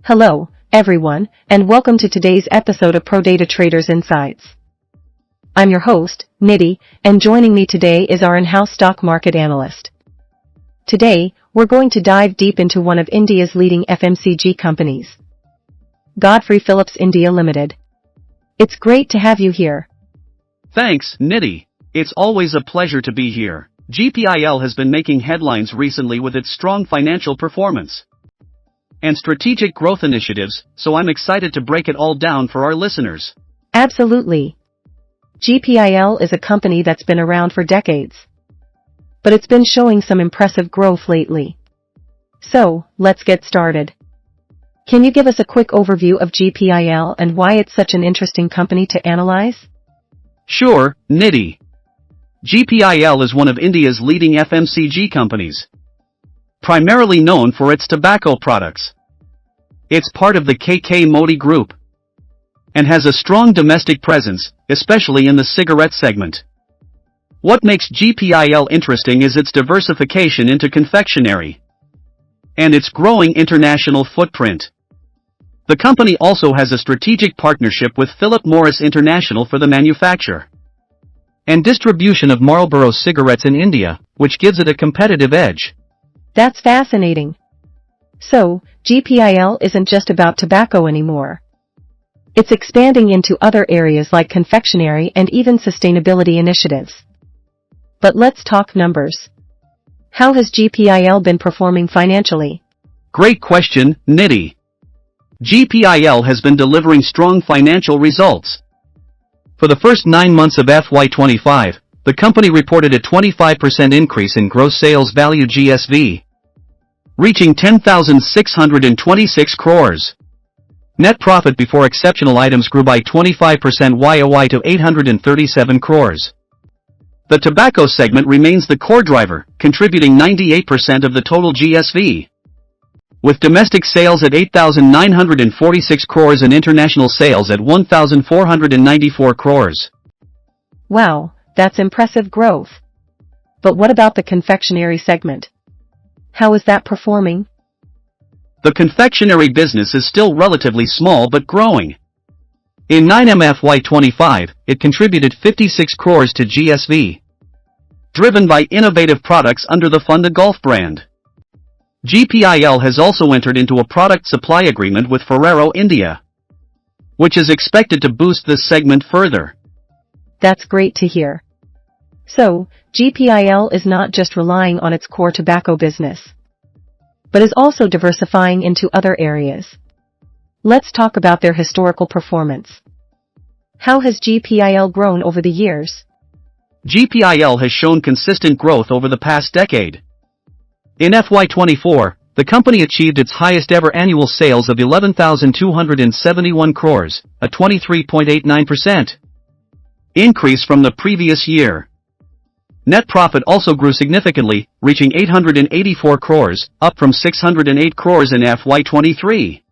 Hello, everyone, and welcome to today's episode of ProData Traders Insights. I'm your host, Nidhi, and joining me today is our in-house stock market analyst. Today, we're going to dive deep into one of India's leading FMCG companies, Godfrey Phillips India Limited. It's great to have you here. Thanks, Nidhi. It's always a pleasure to be here. GPIL has been making headlines recently with its strong financial performance and strategic growth initiatives, so I'm excited to break it all down for our listeners. Absolutely. GPIL is a company that's been around for decades, but it's been showing some impressive growth lately. So, let's get started. Can you give us a quick overview of GPIL and why it's such an interesting company to analyze? Sure, Nidhi. GPIL is one of India's leading FMCG companies, primarily known for its tobacco products. It's part of the KK Modi Group and has a strong domestic presence, especially in the cigarette segment. What makes GPIL interesting is its diversification into confectionery and its growing international footprint. The company also has a strategic partnership with Philip Morris International for the manufacture and distribution of Marlboro cigarettes in India, which gives it a competitive edge. That's fascinating. So, GPIL isn't just about tobacco anymore. It's expanding into other areas like confectionery and even sustainability initiatives. But let's talk numbers. How has GPIL been performing financially? Great question, Nidhi. GPIL has been delivering strong financial results. For the first 9 months of FY25, the company reported a 25% increase in gross sales value GSV, reaching 10,626 crores. Net profit before exceptional items grew by 25% YOY to 837 crores. The tobacco segment remains the core driver, contributing 98% of the total GSV, with domestic sales at 8,946 crores and international sales at 1,494 crores. Wow, that's impressive growth. But what about the confectionery segment? How is that performing? The confectionery business is still relatively small but growing. In 9M FY25, it contributed 56 crores to GSV, driven by innovative products under the Funda Golf brand. GPIL has also entered into a product supply agreement with Ferrero India, which is expected to boost this segment further. That's great to hear. So, GPIL is not just relying on its core tobacco business, but is also diversifying into other areas. Let's talk about their historical performance. How has GPIL grown over the years? GPIL has shown consistent growth over the past decade. In FY24, the company achieved its highest ever annual sales of 11,271 crores, a 23.89% increase from the previous year. Net profit also grew significantly, reaching 884 crores, up from 608 crores in FY23.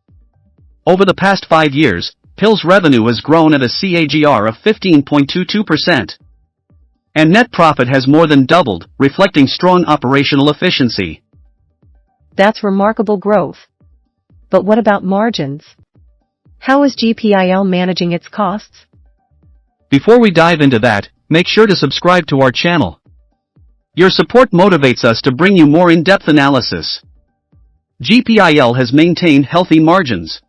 Over the past 5 years, PIL's revenue has grown at a CAGR of 15.22%. And net profit has more than doubled, reflecting strong operational efficiency. That's remarkable growth. But what about margins? How is GPIL managing its costs? Before we dive into that, make sure to subscribe to our channel. Your support motivates us to bring you more in-depth analysis. GPIL has maintained healthy margins.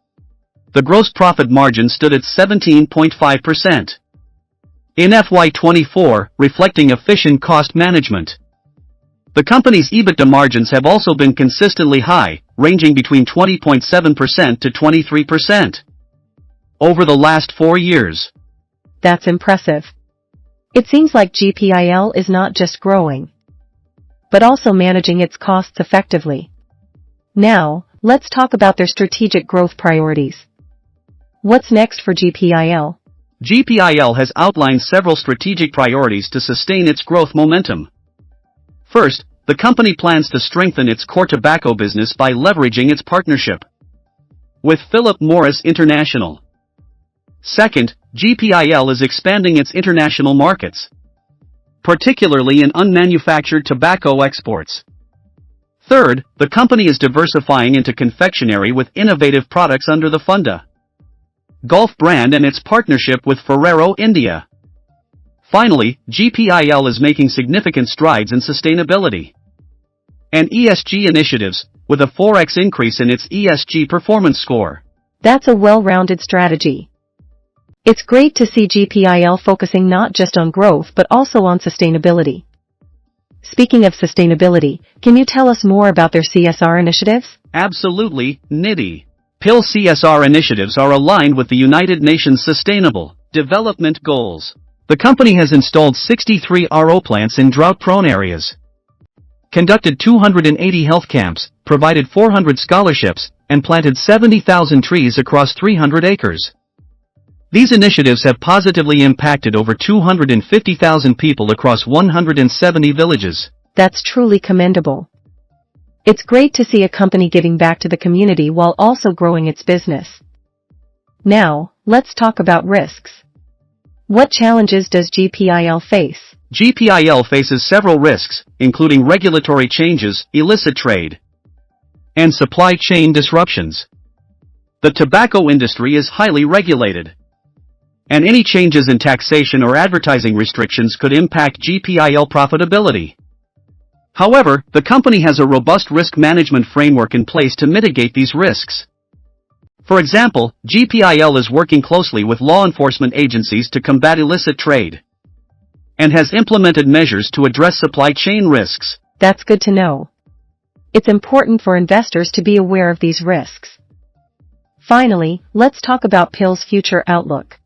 The gross profit margin stood at 17.5%. In FY24, reflecting efficient cost management. The company's EBITDA margins have also been consistently high, ranging between 20.7% to 23% over the last 4 years. That's impressive. It seems like GPIL is not just growing, but also managing its costs effectively. Now, let's talk about their strategic growth priorities. What's next for GPIL? GPIL has outlined several strategic priorities to sustain its growth momentum. First, the company plans to strengthen its core tobacco business by leveraging its partnership with Philip Morris International. Second, GPIL is expanding its international markets, particularly in unmanufactured tobacco exports. Third, the company is diversifying into confectionery with innovative products under the Funda Golf brand and its partnership with Ferrero India. Finally, GPIL is making significant strides in sustainability and ESG initiatives, with a 4x increase in its ESG performance score. That's a well-rounded strategy. It's great to see GPIL focusing not just on growth but also on sustainability. Speaking of sustainability, can you tell us more about their CSR initiatives? Absolutely, Nidhi. GPIL CSR initiatives are aligned with the United Nations Sustainable Development Goals. The company has installed 63 RO plants in drought-prone areas, conducted 280 health camps, provided 400 scholarships, and planted 70,000 trees across 300 acres. These initiatives have positively impacted over 250,000 people across 170 villages. That's truly commendable. It's great to see a company giving back to the community while also growing its business. Now, let's talk about risks. What challenges does GPIL face? GPIL faces several risks, including regulatory changes, illicit trade, and supply chain disruptions. The tobacco industry is highly regulated, and any changes in taxation or advertising restrictions could impact GPIL profitability. However, the company has a robust risk management framework in place to mitigate these risks. For example, GPIL is working closely with law enforcement agencies to combat illicit trade and has implemented measures to address supply chain risks. That's good to know. It's important for investors to be aware of these risks. Finally, let's talk about GPIL's future outlook.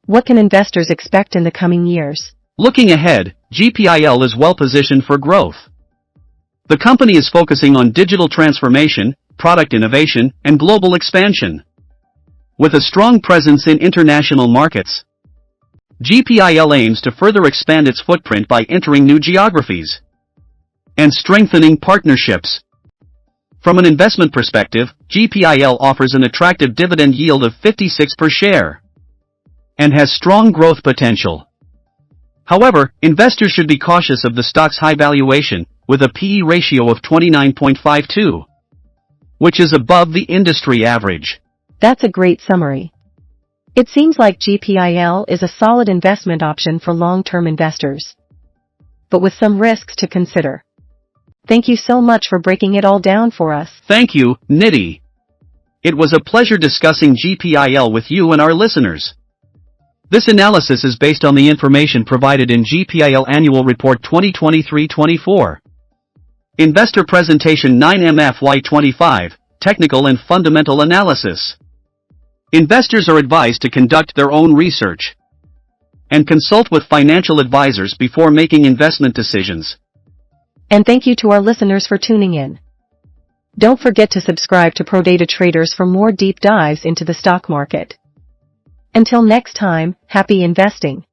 What can investors expect in the coming years? Looking ahead, GPIL is well positioned for growth. The company is focusing on digital transformation, product innovation, and global expansion. With a strong presence in international markets, GPIL aims to further expand its footprint by entering new geographies and strengthening partnerships. From an investment perspective, GPIL offers an attractive dividend yield of 56% per share and has strong growth potential. However, investors should be cautious of the stock's high valuation, with a PE ratio of 29.52, which is above the industry average. That's a great summary. It seems like GPIL is a solid investment option for long-term investors, but with some risks to consider. Thank you so much for breaking it all down for us. Thank you, Nidhi. It was a pleasure discussing GPIL with you and our listeners. This analysis is based on the information provided in GPIL Annual Report 2023-24. Investor Presentation 9MFY25, Technical and Fundamental Analysis. Investors are advised to conduct their own research and consult with financial advisors before making investment decisions. And thank you to our listeners for tuning in. Don't forget to subscribe to ProData Traders for more deep dives into the stock market. Until next time, happy investing.